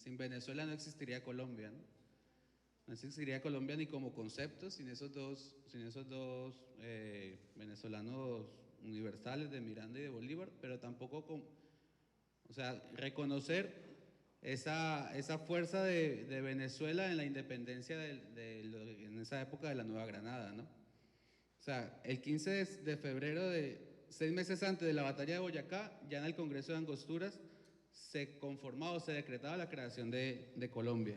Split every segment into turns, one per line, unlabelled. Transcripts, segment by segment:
sin Venezuela no existiría Colombia, ¿no? No existiría Colombia ni como concepto sin esos dos venezolanos universales de Miranda y de Bolívar, pero tampoco con, o sea, reconocer esa fuerza de Venezuela en la independencia en esa época de la Nueva Granada, ¿no? O sea, el 15 de febrero, 6 meses antes de la batalla de Boyacá, ya en el Congreso de Angosturas se conformaba o se decretaba la creación de Colombia.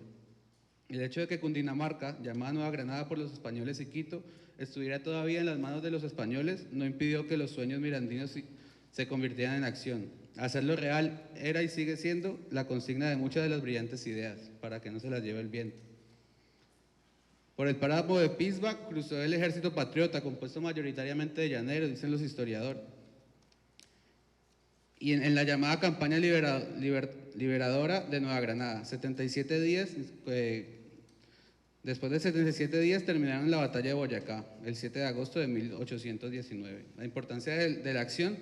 El hecho de que Cundinamarca, llamada Nueva Granada por los españoles y Quito, estuviera todavía en las manos de los españoles, no impidió que los sueños mirandinos se convirtieran en acción. Hacerlo real era y sigue siendo la consigna de muchas de las brillantes ideas, para que no se las lleve el viento. Por el páramo de Pisba cruzó el ejército patriota, compuesto mayoritariamente de llaneros, dicen los historiadores. Y en la llamada campaña liberadora de Nueva Granada, 77 días, después de 77 días terminaron la batalla de Boyacá, el 7 de agosto de 1819. La importancia de la acción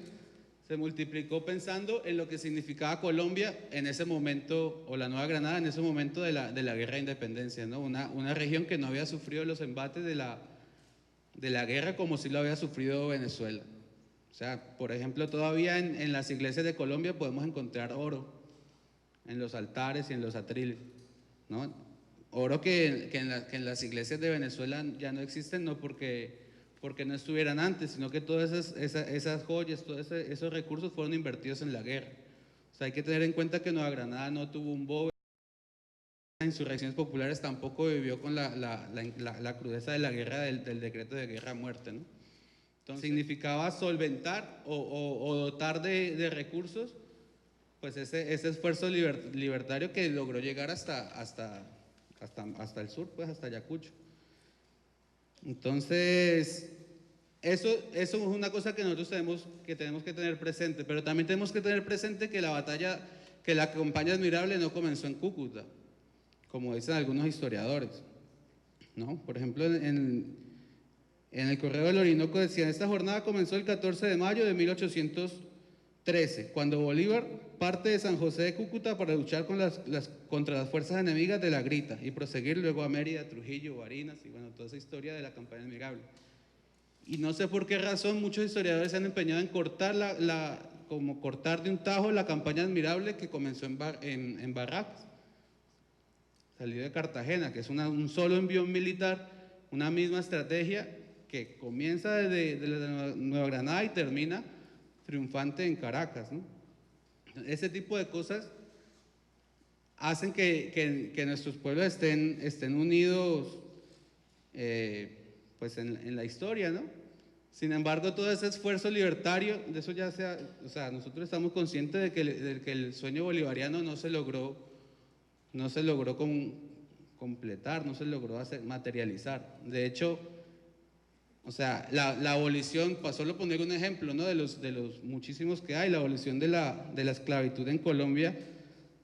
se multiplicó pensando en lo que significaba Colombia en ese momento, o la Nueva Granada en ese momento de la guerra de independencia, ¿no? Una región que no había sufrido los embates de la guerra como si lo había sufrido Venezuela. O sea, por ejemplo, todavía en las iglesias de Colombia podemos encontrar oro en los altares y en los atriles, ¿no? Oro que en las iglesias de Venezuela ya no existen, no porque no estuvieran antes, sino que todas esas joyas, todos esos recursos fueron invertidos en la guerra. O sea, hay que tener en cuenta que Nueva Granada no tuvo un BOE, las insurrecciones populares tampoco vivió con la crudeza de la guerra del decreto de guerra a muerte, ¿no? Entonces, significaba solventar o dotar de recursos pues ese esfuerzo libertario que logró llegar hasta el sur, pues hasta Ayacucho. Entonces, eso es una cosa que nosotros tenemos que tener presente, pero también tenemos que tener presente que la campaña admirable no comenzó en Cúcuta, como dicen algunos historiadores, ¿no? Por ejemplo, en el Correo del Orinoco decía, esta jornada comenzó el 14 de mayo de 1813, cuando Bolívar parte de San José de Cúcuta para luchar contra las fuerzas enemigas de la Grita y proseguir luego a Mérida, Trujillo, Barinas y bueno, toda esa historia de la campaña admirable. Y no sé por qué razón muchos historiadores se han empeñado en cortar como cortar de un tajo la campaña admirable que comenzó en Barracas, salió de Cartagena, que es un solo envión militar, una misma estrategia que comienza desde Nueva Granada y termina triunfante en Caracas, ¿no? Ese tipo de cosas hacen que nuestros pueblos estén unidos pues en la historia, ¿no? Sin embargo, todo ese esfuerzo libertario, de eso o sea, nosotros estamos conscientes de que el sueño bolivariano no se logró completar, no se logró materializar. De hecho, o sea, la abolición, para solo poner un ejemplo, ¿no? de los muchísimos que hay, la abolición de la esclavitud en Colombia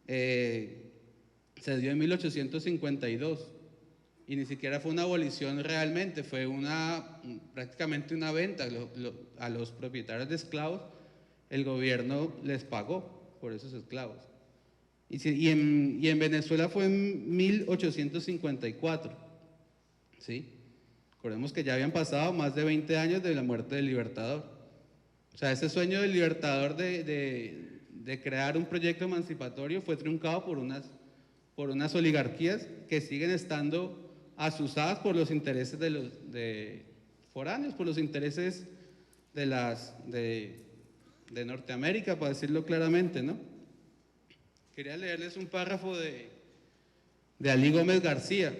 se dio en 1852 y ni siquiera fue una abolición realmente, fue prácticamente una venta. A los propietarios de esclavos el gobierno les pagó por esos esclavos. Y en Venezuela fue en 1854, ¿sí? Recordemos que ya habían pasado más de 20 años de la muerte del Libertador. O sea, ese sueño del Libertador de crear un proyecto emancipatorio fue truncado por unas oligarquías que siguen estando asusadas por los intereses de foráneos, por los intereses de Norteamérica, para decirlo claramente, ¿no? Quería leerles un párrafo de Alí Gómez García,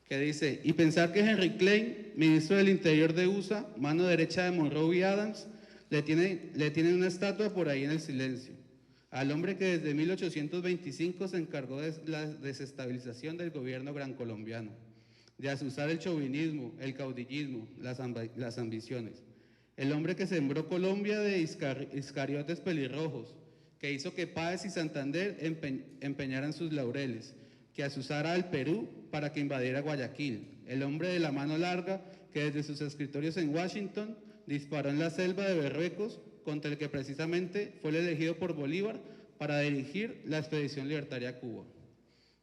que dice, y pensar que Henry Clay, ministro del Interior de USA, mano derecha de Monroe y Adams, le tienen una estatua por ahí en el silencio. Al hombre que desde 1825 se encargó de la desestabilización del gobierno gran colombiano, de azuzar el chauvinismo, el caudillismo, las ambiciones. El hombre que sembró Colombia de iscariotes pelirrojos, que hizo que Páez y Santander empeñaran sus laureles, que azuzara al Perú para que invadiera Guayaquil. El hombre de la mano larga que desde sus escritorios en Washington disparó en la selva de Berruecos contra el que precisamente fue el elegido por Bolívar para dirigir la expedición libertaria a Cuba.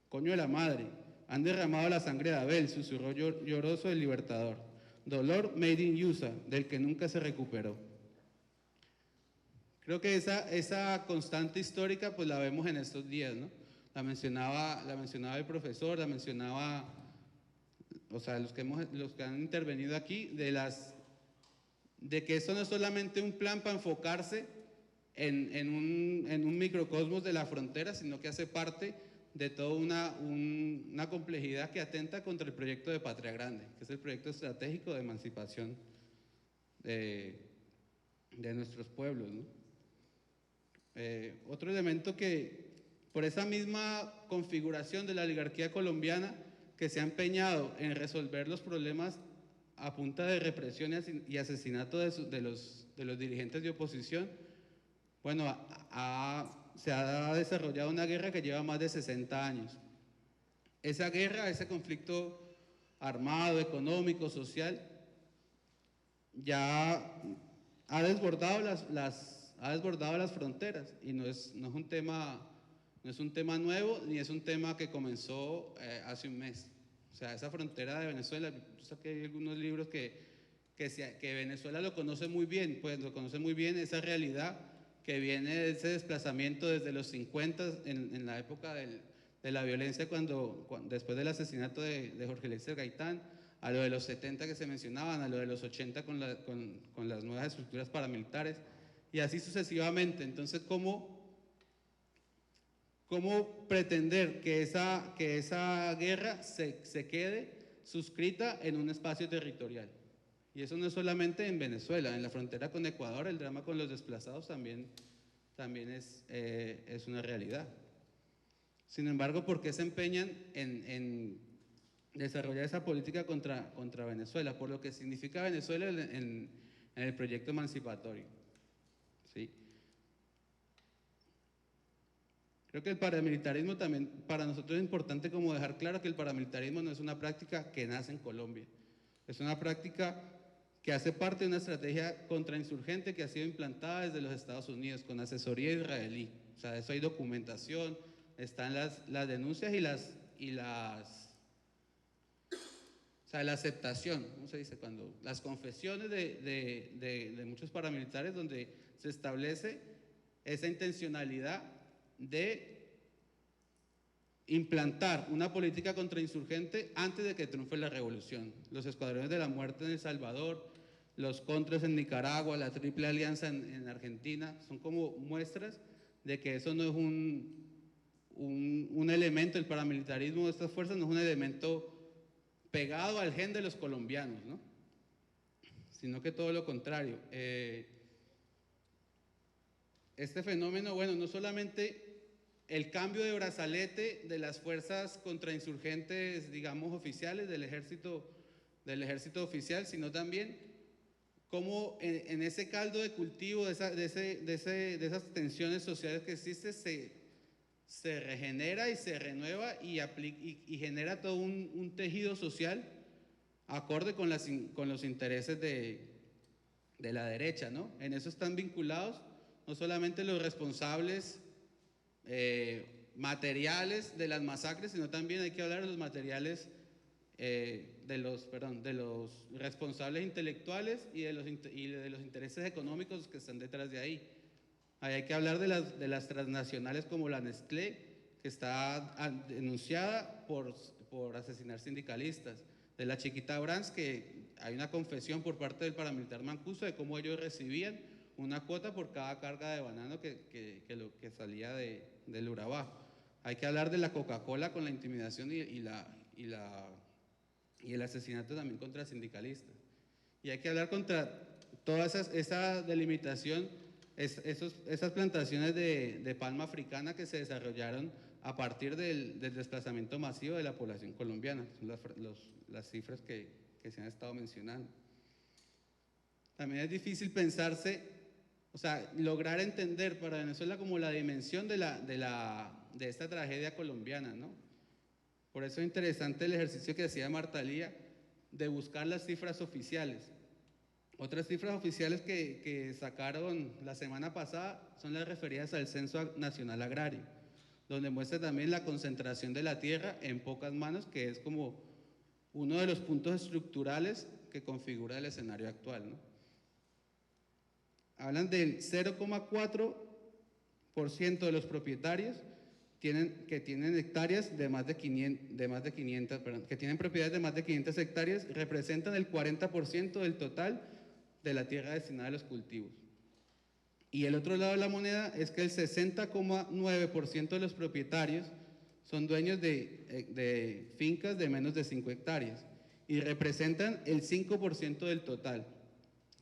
Coño de la madre, han derramado la sangre de Abel, susurró lloroso el libertador. Dolor made in USA, del que nunca se recuperó. Creo que esa constante histórica pues la vemos en estos días, ¿no? La mencionaba el profesor, la mencionaba, o sea, los que han intervenido aquí, de que eso no es solamente un plan para enfocarse en un microcosmos de la frontera, sino que hace parte de toda una complejidad que atenta contra el proyecto de Patria Grande, que es el proyecto estratégico de emancipación de nuestros pueblos, ¿no? Otro elemento que, por esa misma configuración de la oligarquía colombiana, que se ha empeñado en resolver los problemas a punta de represión y asesinato de los dirigentes de oposición, bueno, se ha desarrollado una guerra que lleva más de 60 años. Esa guerra, ese conflicto armado, económico, social, ya ha desbordado las fronteras y no es un tema nuevo ni es un tema que comenzó hace un mes. O sea, esa frontera de Venezuela, yo saqué hay algunos libros que Venezuela lo conoce muy bien, pues lo conoce muy bien esa realidad que viene de ese desplazamiento desde los 50 en la época de la violencia después del asesinato de Jorge Eliezer Gaitán, a lo de los 70 que se mencionaban, a lo de los 80 con las nuevas estructuras paramilitares y así sucesivamente. Entonces, ¿cómo pretender que esa guerra se quede suscrita en un espacio territorial? Y eso no es solamente en Venezuela, en la frontera con Ecuador el drama con los desplazados también es una realidad. Sin embargo, ¿por qué se empeñan en desarrollar esa política contra Venezuela? Por lo que significa Venezuela en el proyecto emancipatorio, ¿sí? Creo que el paramilitarismo también, para nosotros es importante como dejar claro que el paramilitarismo no es una práctica que nace en Colombia, es una práctica que hace parte de una estrategia contrainsurgente que ha sido implantada desde los Estados Unidos con asesoría israelí. O sea, de eso hay documentación, están las denuncias o sea, la aceptación, ¿cómo se dice? Las confesiones de muchos paramilitares donde se establece esa intencionalidad de implantar una política contrainsurgente antes de que triunfe la revolución. Los escuadrones de la muerte en El Salvador, los contras en Nicaragua, la Triple Alianza en Argentina, son como muestras de que eso no es un elemento, el paramilitarismo de estas fuerzas no es un elemento pegado al gen de los colombianos, ¿no? Sino que todo lo contrario. Este fenómeno, bueno, no solamente el cambio de brazalete de las fuerzas contrainsurgentes, digamos, oficiales del ejército oficial, sino también cómo en ese caldo de cultivo de esas tensiones sociales que existe se regenera y se renueva y genera todo un tejido social acorde con los intereses de la derecha, ¿no? En eso están vinculados no solamente los responsables materiales de las masacres, sino también hay que hablar de los materiales de los responsables intelectuales y de los intereses económicos que están detrás de ahí. Ahí hay que hablar de las transnacionales como la Nestlé, que está denunciada por asesinar sindicalistas, de la Chiquita Brands, que hay una confesión por parte del paramilitar Mancuso de cómo ellos recibían una cuota por cada carga de banano que salía del Urabá. Hay que hablar de la Coca-Cola con la intimidación y el asesinato también contra sindicalistas. Y hay que hablar contra toda esa delimitación, esas plantaciones de palma africana que se desarrollaron a partir del desplazamiento masivo de la población colombiana, son las cifras que se han estado mencionando. También es difícil pensarse, o sea, lograr entender para Venezuela como la dimensión de esta tragedia colombiana, ¿no? Por eso es interesante el ejercicio que hacía Marta Lía de buscar las cifras oficiales. Otras cifras oficiales que sacaron la semana pasada son las referidas al Censo Nacional Agrario, donde muestra también la concentración de la tierra en pocas manos, que es como uno de los puntos estructurales que configura el escenario actual, ¿no? Hablan del 0,4% de los propietarios que tienen hectáreas de más de 500, que tienen propiedades de más de 500 hectáreas, representan el 40% del total de la tierra destinada a los cultivos. Y el otro lado de la moneda es que el 60,9% de los propietarios son dueños de fincas de menos de 5 hectáreas y representan el 5% del total.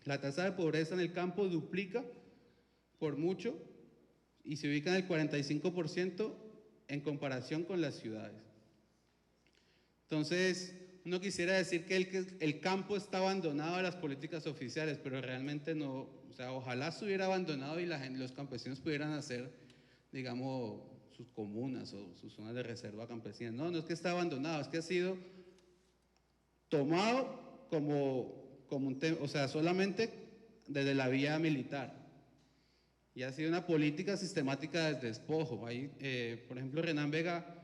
La tasa de pobreza en el campo duplica por mucho y se ubica en el 45% en comparación con las ciudades. Entonces, uno quisiera decir que el campo está abandonado a las políticas oficiales, pero realmente no. O sea, ojalá estuviera abandonado y los campesinos pudieran hacer, digamos, sus comunas o sus zonas de reserva campesina. No, no es que está abandonado, es que ha sido tomado como un tema, o sea, solamente desde la vía militar. Y ha sido una política sistemática de despojo. Ahí, por ejemplo, Renan Vega,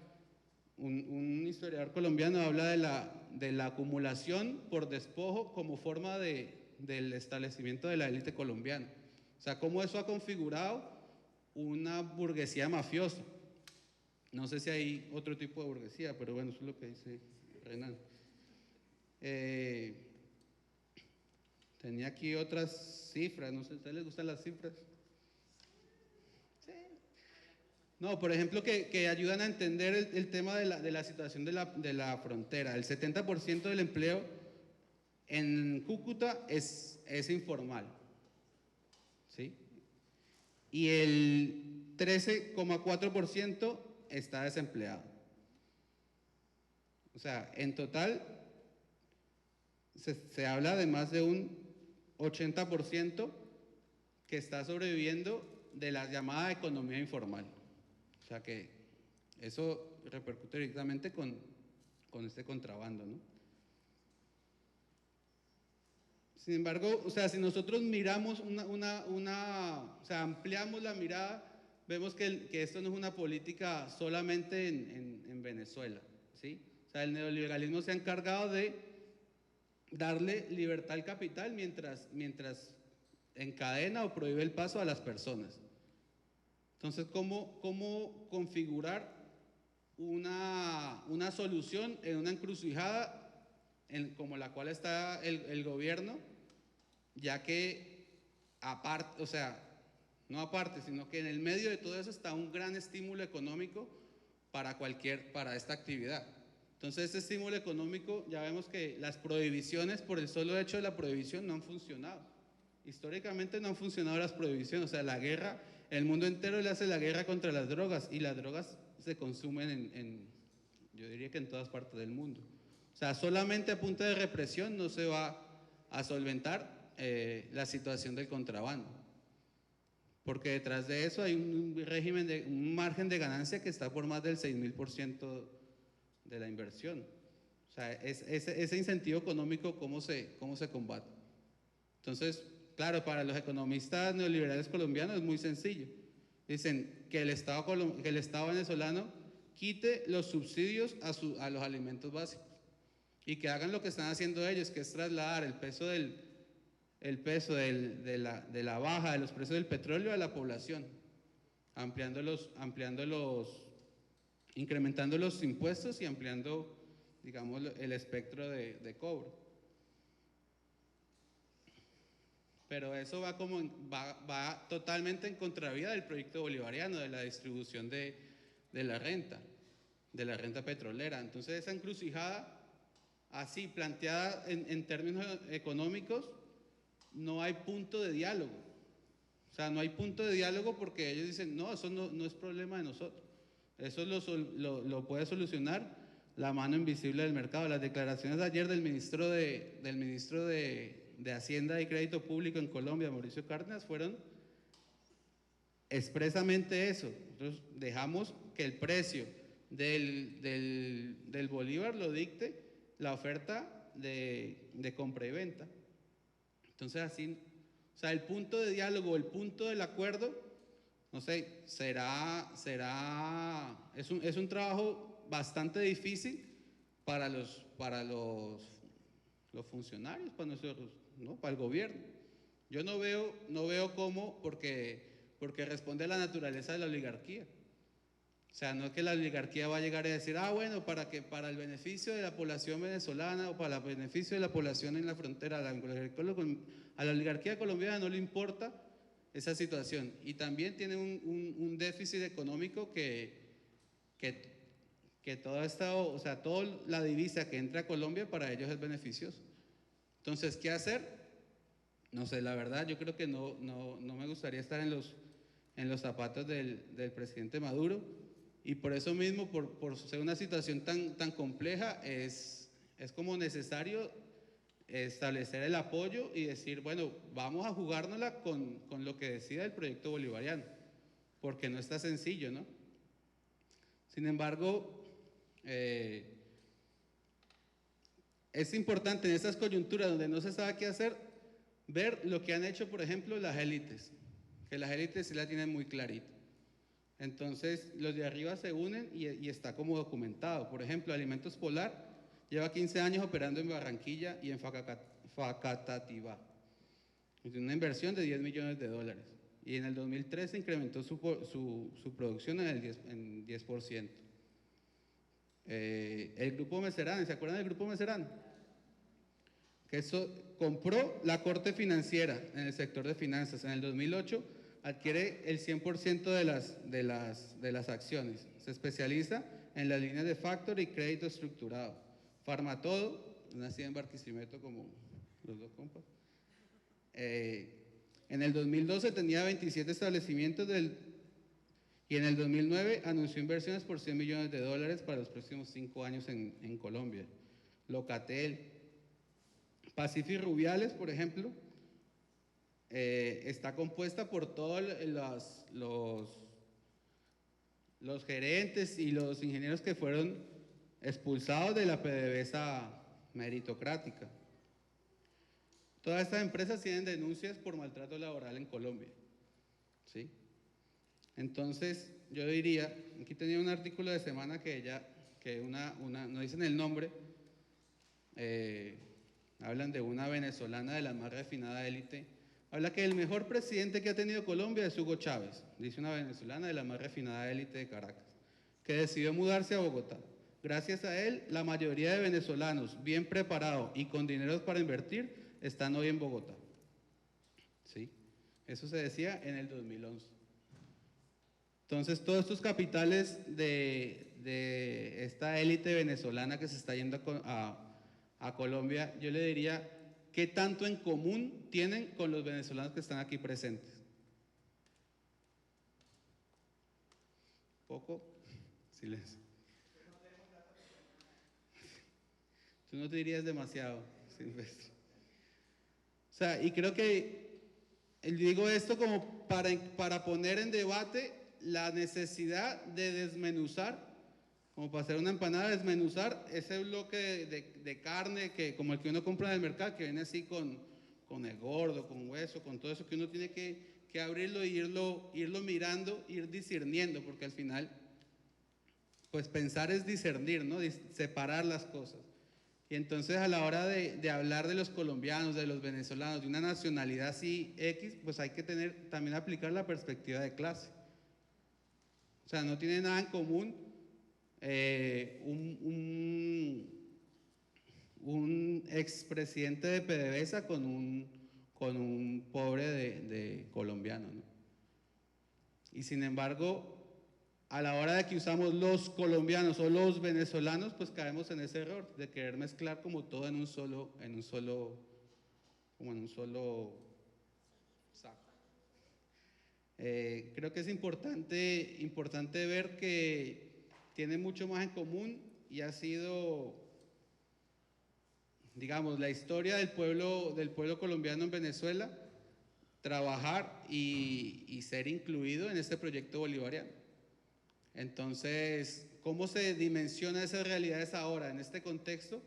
un historiador colombiano, habla de la acumulación por despojo como forma del establecimiento de la élite colombiana. O sea, cómo eso ha configurado una burguesía mafiosa. No sé si hay otro tipo de burguesía, pero bueno, eso es lo que dice Renan. Tenía aquí otras cifras, no sé, ¿a ustedes les gustan las cifras? Sí. No, por ejemplo, que ayudan a entender el tema de la situación de la frontera. El 70% del empleo en Cúcuta es informal, ¿sí? Y el 13,4% está desempleado. O sea, en total se habla de más de un 80% que está sobreviviendo de la llamada economía informal. O sea que eso repercute directamente con este contrabando, ¿no? Sin embargo, o sea, si nosotros miramos o sea, ampliamos la mirada, vemos que esto no es una política solamente en Venezuela, ¿sí? O sea, el neoliberalismo se ha encargado de darle libertad al capital mientras encadena o prohíbe el paso a las personas. Entonces, ¿cómo configurar una solución en una encrucijada como la cual está el gobierno, ya que aparte, o sea, no aparte, sino que en el medio de todo eso está un gran estímulo económico para esta actividad? Entonces, este estímulo económico, ya vemos que las prohibiciones, por el solo hecho de la prohibición, no han funcionado. Históricamente no han funcionado las prohibiciones, o sea, la guerra, el mundo entero le hace la guerra contra las drogas y las drogas se consumen yo diría que en todas partes del mundo. O sea, solamente a punta de represión no se va a solventar la situación del contrabando, porque detrás de eso hay un margen de ganancia que está por más del 6.000% de la inversión. O sea, ese incentivo económico, ¿cómo se combate? Entonces, claro, para los economistas neoliberales colombianos es muy sencillo. Dicen que el Estado venezolano quite los subsidios a los alimentos básicos y que hagan lo que están haciendo ellos, que es trasladar el peso de la baja de los precios del petróleo a la población, incrementando los impuestos y ampliando, digamos, el espectro de cobro. Pero eso va totalmente en contravía del proyecto bolivariano, de la distribución de la renta petrolera. Entonces, esa encrucijada, así planteada en términos económicos, no hay punto de diálogo. O sea, no hay punto de diálogo porque ellos dicen, no, eso no es problema de nosotros. Eso lo puede solucionar la mano invisible del mercado. Las declaraciones de ayer del ministro de Hacienda y Crédito Público en Colombia, Mauricio Cárdenas, fueron expresamente eso. Nosotros dejamos que el precio del bolívar lo dicte la oferta de compra y venta. Entonces así, o sea, el punto de diálogo, el punto del acuerdo, no sé, es un trabajo bastante difícil para los funcionarios, para nosotros, ¿no? Para el gobierno. Yo no veo cómo, porque responde a la naturaleza de la oligarquía. O sea, no es que la oligarquía va a llegar a decir, bueno, para el beneficio de la población venezolana o para el beneficio de la población en la frontera, a la oligarquía colombiana no le importa esa situación. Y también tiene un déficit económico que toda esta, o sea, toda la divisa que entra a Colombia para ellos es beneficioso. Entonces, ¿qué hacer? No sé, la verdad, yo creo que no me gustaría estar en los zapatos del presidente Maduro. Y por eso mismo, por ser una situación tan compleja, es como necesario establecer el apoyo y decir, bueno, vamos a jugárnosla con lo que decida el proyecto bolivariano, porque no está sencillo, ¿no? Sin embargo, es importante en estas coyunturas donde no se sabe qué hacer, ver lo que han hecho, por ejemplo, las élites, que las élites sí la tienen muy clarita. Entonces, los de arriba se unen y está como documentado. Por ejemplo, Alimentos Polar lleva 15 años operando en Barranquilla y en Facatativá. Tiene una inversión de $10 millones. Y en el 2013 incrementó su producción en 10%. El Grupo Meserán, ¿se acuerdan del Grupo Meserán? Que eso compró la Corte Financiera en el sector de finanzas en el 2008. Adquiere el 100% de las acciones. Se especializa en las líneas de factor y crédito estructurado. Farmatodo, nacida en Barquisimeto como los dos compas. En el 2012 tenía 27 establecimientos y en el 2009 anunció inversiones por $100 millones para los próximos 5 años en Colombia. Locatel, Pacific Rubiales, por ejemplo, está compuesta por todos los gerentes y los ingenieros que fueron expulsados de la PDVSA meritocrática. Todas estas empresas tienen denuncias por maltrato laboral en Colombia, ¿sí? Entonces, yo diría, aquí tenía un artículo de Semana no dicen el nombre, hablan de una venezolana de la más refinada élite. Habla que el mejor presidente que ha tenido Colombia es Hugo Chávez, dice una venezolana de la más refinada élite de Caracas, que decidió mudarse a Bogotá. Gracias a él, la mayoría de venezolanos bien preparados y con dinero para invertir están hoy en Bogotá. ¿Sí? Eso se decía en el 2011. Entonces, todos estos capitales de esta élite venezolana que se está yendo a Colombia, yo le diría, ¿qué tanto en común tienen con los venezolanos que están aquí presentes? ¿Poco? Silencio. Tú no te dirías demasiado, Silvestre. O sea, y creo que digo esto como para poner en debate la necesidad de desmenuzar, como para hacer una empanada, desmenuzar ese bloque de carne como el que uno compra en el mercado, que viene así con el gordo, con hueso, con todo eso, que uno tiene que abrirlo e irlo mirando, ir discerniendo, porque al final, pues pensar es discernir, ¿no? Separar las cosas. Y entonces a la hora de hablar de los colombianos, de los venezolanos, de una nacionalidad así X, pues hay que también aplicar la perspectiva de clase. O sea, no tiene nada en común un expresidente de PDVSA con un pobre de colombiano, ¿no? Y sin embargo, a la hora de que usamos los colombianos o los venezolanos, pues caemos en ese error de querer mezclar como todo en un solo saco. Creo que es importante ver que tiene mucho más en común y ha sido, digamos, la historia del pueblo colombiano en Venezuela, trabajar y ser incluido en este proyecto bolivariano. Entonces, ¿cómo se dimensiona esas realidades ahora en este contexto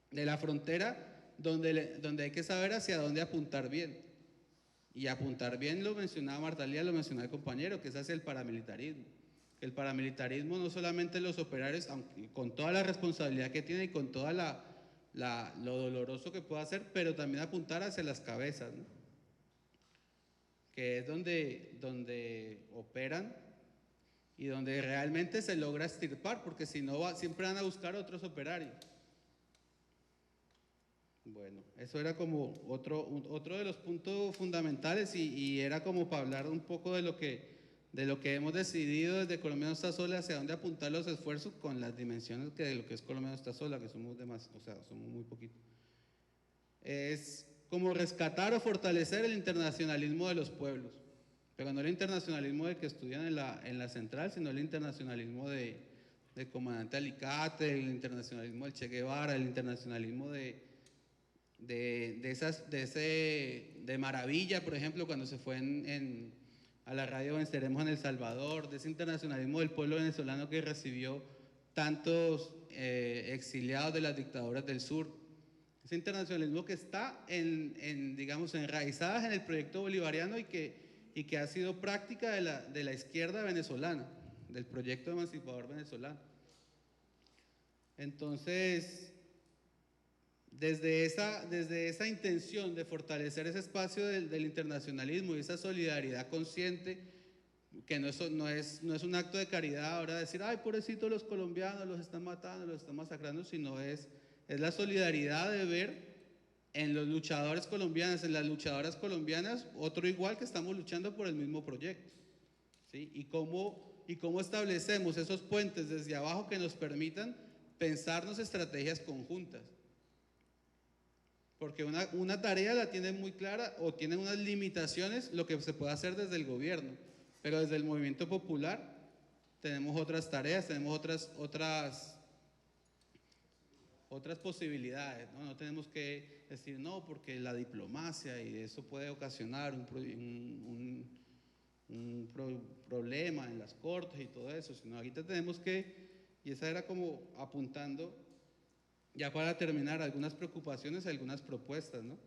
de la frontera donde hay que saber hacia dónde apuntar bien. Y apuntar bien lo mencionaba Marta Lía, lo mencionaba el compañero, que es hacia el paramilitarismo. El paramilitarismo no solamente los operarios, aunque con toda la responsabilidad que tiene y con toda lo doloroso que puede hacer, pero también apuntar hacia las cabezas, ¿no? Que es donde operan y donde realmente se logra extirpar, porque si no siempre van a buscar otros operarios. Bueno, eso era como otro de los puntos fundamentales y era como para hablar un poco de lo que hemos decidido desde Colombia no está sola, hacia dónde apuntar los esfuerzos con las dimensiones que de lo que es Colombia no está sola, que somos o sea, somos muy poquitos. Es como rescatar o fortalecer el internacionalismo de los pueblos, pero no el internacionalismo de que estudian en la central, sino el internacionalismo del comandante Alicate, el internacionalismo del Che Guevara, el internacionalismo de Maravilla, por ejemplo, cuando se fue a la radio Venceremos en El Salvador, de ese internacionalismo del pueblo venezolano que recibió tantos exiliados de las dictaduras del sur. Ese internacionalismo que está digamos, enraizadas en el proyecto bolivariano y que ha sido práctica de la izquierda venezolana, del proyecto emancipador venezolano. Entonces, desde esa intención de fortalecer ese espacio del internacionalismo y esa solidaridad consciente, que no es un acto de caridad ahora decir, ay, pobrecitos los colombianos, los están matando, los están masacrando, sino es la solidaridad de ver en los luchadores colombianos, en las luchadoras colombianas, otro igual que estamos luchando por el mismo proyecto, ¿sí? Y cómo establecemos esos puentes desde abajo que nos permitan pensarnos estrategias conjuntas. Porque una tarea la tienen muy clara o tienen unas limitaciones lo que se puede hacer desde el gobierno, pero desde el movimiento popular tenemos otras tareas, tenemos otras posibilidades, ¿no? No tenemos que decir no, porque la diplomacia y eso puede ocasionar un problema en las cortes y todo eso, sino ahorita tenemos y esa era como apuntando, ya para terminar, algunas preocupaciones, algunas propuestas, ¿no?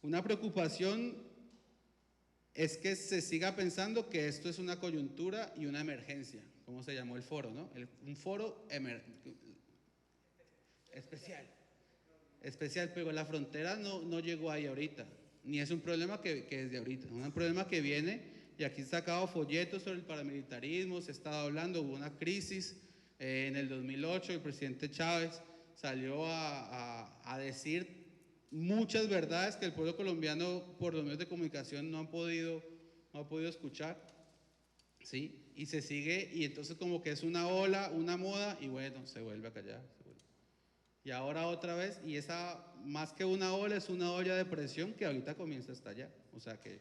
Una preocupación es que se siga pensando que esto es una coyuntura y una emergencia, como se llamó el foro, ¿no? Un foro especial, pero la frontera no llegó ahí ahorita, ni es un problema que es de ahorita, es un problema que viene, y aquí se ha sacado folletos sobre el paramilitarismo, se ha estado hablando, hubo una crisis en el 2008, el presidente Chávez salió a decir muchas verdades que el pueblo colombiano por los medios de comunicación no ha podido escuchar, ¿sí? Y se sigue, y entonces como que es una ola, una moda, y bueno, se vuelve a callar. Y ahora otra vez, y esa más que una ola es una olla de presión que ahorita comienza a estallar. O sea que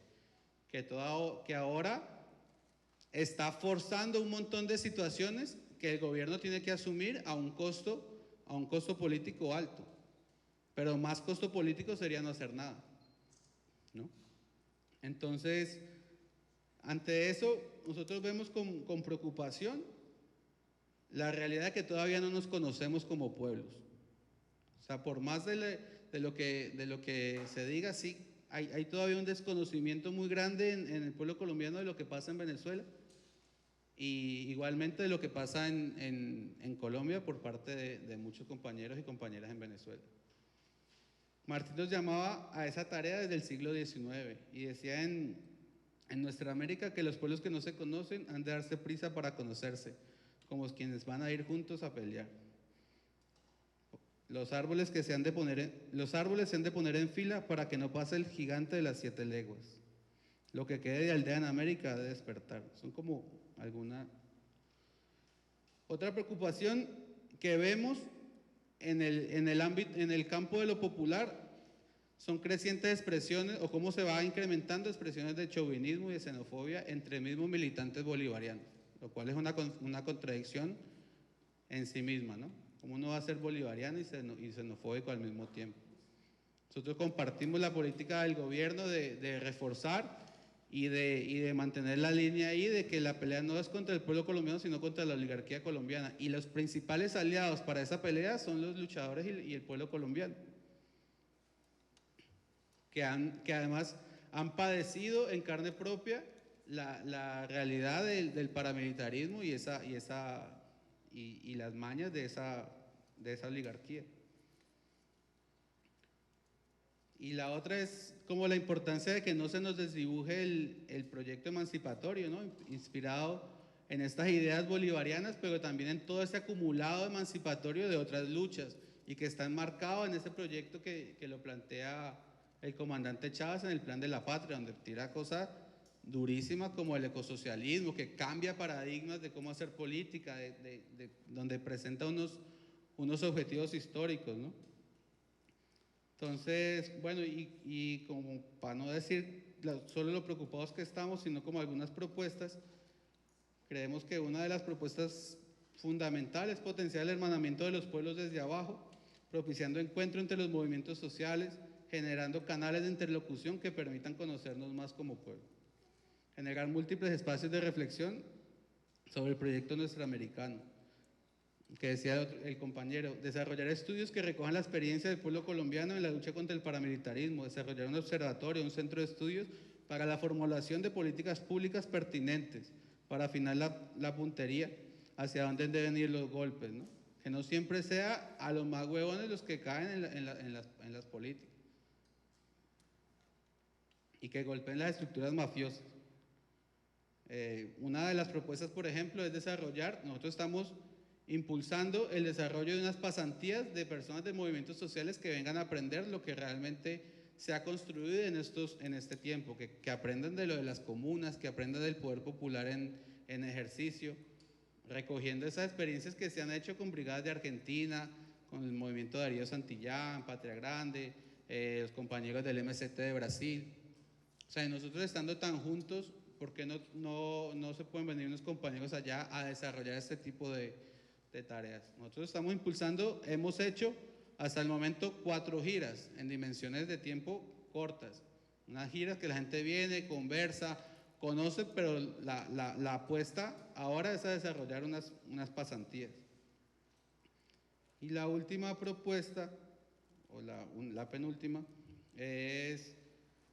ahora está forzando un montón de situaciones que el gobierno tiene que asumir a un costo político alto. Pero más costo político sería no hacer nada, ¿no? Entonces, ante eso, nosotros vemos con preocupación la realidad de que todavía no nos conocemos como pueblos. O sea, por más de lo que se diga, sí, hay todavía un desconocimiento muy grande en el pueblo colombiano de lo que pasa en Venezuela y igualmente de lo que pasa en Colombia por parte de muchos compañeros y compañeras en Venezuela. Martín nos llamaba a esa tarea desde el siglo XIX y decía en nuestra América que los pueblos que no se conocen han de darse prisa para conocerse, como quienes van a ir juntos a pelear. Los árboles se han de poner en fila para que no pase el gigante de las 7 leguas. Lo que quede de aldea en América ha de despertar. Son como alguna. Otra preocupación que vemos en el campo de lo popular son crecientes expresiones o cómo se va incrementando expresiones de chauvinismo y de xenofobia entre mismos militantes bolivarianos, lo cual es una contradicción en sí misma, ¿no? Como uno va a ser bolivariano y xenofóbico al mismo tiempo. Nosotros compartimos la política del gobierno de reforzar y de mantener la línea ahí de que la pelea no es contra el pueblo colombiano, sino contra la oligarquía colombiana. Y los principales aliados para esa pelea son los luchadores y el pueblo colombiano. que además han padecido en carne propia la realidad del paramilitarismo y las mañas de esa oligarquía. Y la otra es como la importancia de que no se nos desdibuje el proyecto emancipatorio, ¿no? Inspirado en estas ideas bolivarianas, pero también en todo ese acumulado emancipatorio de otras luchas y que está enmarcado en ese proyecto que lo plantea el comandante Chávez en el Plan de la Patria, donde tira cosas durísimas como el ecosocialismo, que cambia paradigmas de cómo hacer política, donde presenta unos objetivos históricos, ¿no? Entonces, bueno, y como para no decir solo lo preocupados que estamos, sino como algunas propuestas, creemos que una de las propuestas fundamentales es potenciar el hermanamiento de los pueblos desde abajo, propiciando encuentro entre los movimientos sociales, generando canales de interlocución que permitan conocernos más como pueblo. Generar múltiples espacios de reflexión sobre el proyecto nuestroamericano, que decía el compañero, desarrollar estudios que recojan la experiencia del pueblo colombiano en la lucha contra el paramilitarismo, desarrollar un observatorio, un centro de estudios para la formulación de políticas públicas pertinentes, para afinar la puntería hacia dónde deben ir los golpes, ¿no? Que no siempre sea a los más huevones los que caen en las políticas y que golpeen las estructuras mafiosas. Una de las propuestas, por ejemplo, es nosotros estamos impulsando el desarrollo de unas pasantías de personas de movimientos sociales que vengan a aprender lo que realmente se ha construido en este tiempo, que aprendan de lo de las comunas, que aprendan del poder popular en ejercicio, recogiendo esas experiencias que se han hecho con brigadas de Argentina, con el movimiento de Darío Santillán, Patria Grande, los compañeros del MST de Brasil. O sea, nosotros estando tan juntos, ¿por qué no se pueden venir unos compañeros allá a desarrollar este tipo de tareas? Nosotros estamos impulsando, hemos hecho hasta el momento 4 giras en dimensiones de tiempo cortas. Unas giras que la gente viene, conversa, conoce, pero la apuesta ahora es a desarrollar unas pasantías. Y la última propuesta, o la penúltima, es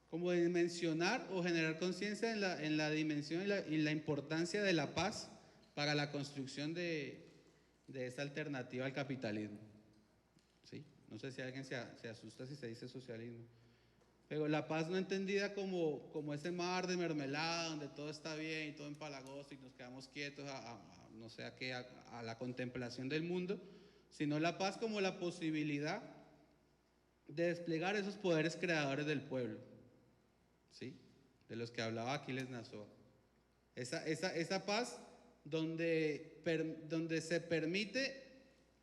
como dimensionar o generar conciencia en la dimensión y la importancia de la paz para la construcción de esta alternativa al capitalismo. ¿Sí? No sé si alguien se asusta si se dice socialismo. Pero la paz no entendida como ese mar de mermelada donde todo está bien y todo empalagoso y nos quedamos quietos no sé a qué, a la contemplación del mundo, sino la paz como la posibilidad de desplegar esos poderes creadores del pueblo, ¿sí? De los que hablaba Aquiles Nazoa. Esa paz donde se permite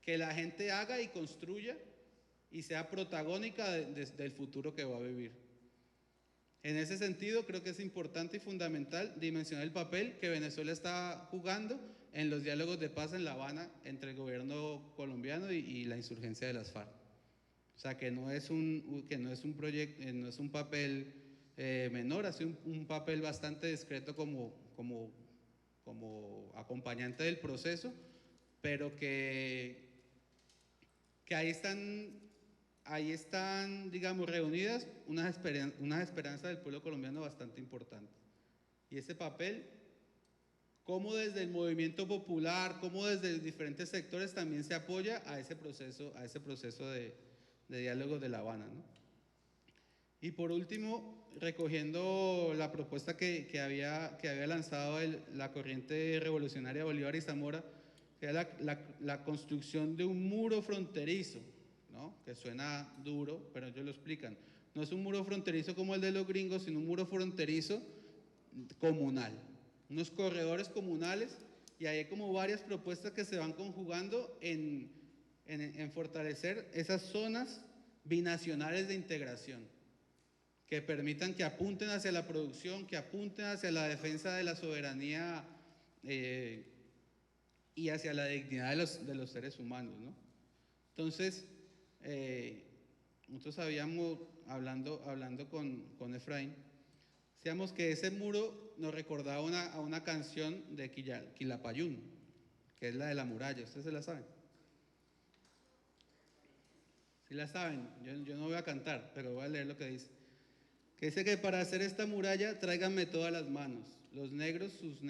que la gente haga y construya y sea protagónica del futuro que va a vivir. En ese sentido, creo que es importante y fundamental dimensionar el papel que Venezuela está jugando en los diálogos de paz en La Habana entre el gobierno colombiano y la insurgencia de las FARC. O sea, que no es un proyecto, no es un papel menor, ha sido un papel bastante discreto como acompañante del proceso, pero que ahí están, digamos, reunidas unas esperanzas del pueblo colombiano bastante importantes. Y ese papel, cómo desde el movimiento popular, cómo desde diferentes sectores también se apoya a ese proceso de diálogo de La Habana, ¿no? Y por último, recogiendo la propuesta que había lanzado la corriente revolucionaria Bolívar y Zamora, que era la construcción de un muro fronterizo, ¿no? Que suena duro, pero ellos lo explican. No es un muro fronterizo como el de los gringos, sino un muro fronterizo comunal, unos corredores comunales, y hay como varias propuestas que se van conjugando en fortalecer esas zonas binacionales de integración, que permitan que apunten hacia la producción, que apunten hacia la defensa de la soberanía y hacia la dignidad de los seres humanos, ¿no? Entonces, nosotros habíamos, hablando con Efraín, decíamos que ese muro nos recordaba a una canción de Quilapayún, que es la de la muralla. ¿Ustedes se la saben? Sí la saben, yo no voy a cantar, pero voy a leer lo que dice. que dice que para hacer esta muralla tráiganme todas las manos, los negros sus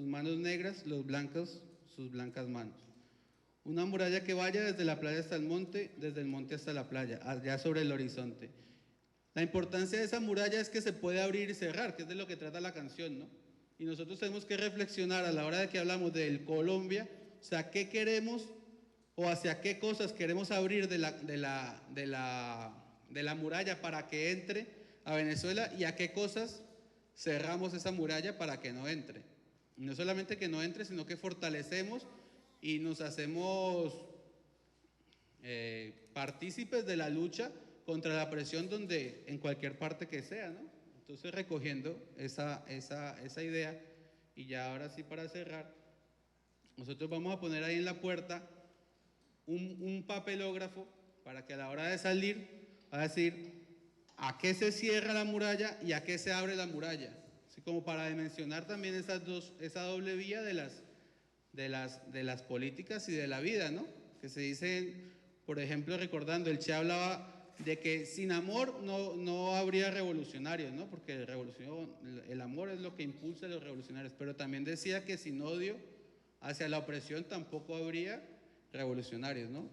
manos negras, los blancos sus blancas manos. Una muralla que vaya desde la playa hasta el monte, desde el monte hasta la playa, allá sobre el horizonte. La importancia de esa muralla es que se puede abrir y cerrar, que es de lo que trata la canción, ¿no? Y nosotros tenemos que reflexionar a la hora de que hablamos del Colombia, o sea, qué queremos o hacia qué cosas queremos abrir de la muralla para que entre a Venezuela y a qué cosas cerramos esa muralla para que no entre. Y no solamente que no entre, sino que fortalecemos y nos hacemos partícipes de la lucha contra la presión en cualquier parte que sea, ¿no? Entonces recogiendo esa idea, y ya ahora sí para cerrar, nosotros vamos a poner ahí en la puerta un papelógrafo para que a la hora de salir va a decir a qué se cierra la muralla y a qué se abre la muralla, así como para dimensionar también esa doble vía de las políticas y de la vida, ¿no? Que se dicen, por ejemplo, recordando, el Che hablaba de que sin amor no habría revolucionarios, ¿no? Porque el amor es lo que impulsa a los revolucionarios, pero también decía que sin odio hacia la opresión tampoco habría revolucionarios, ¿no?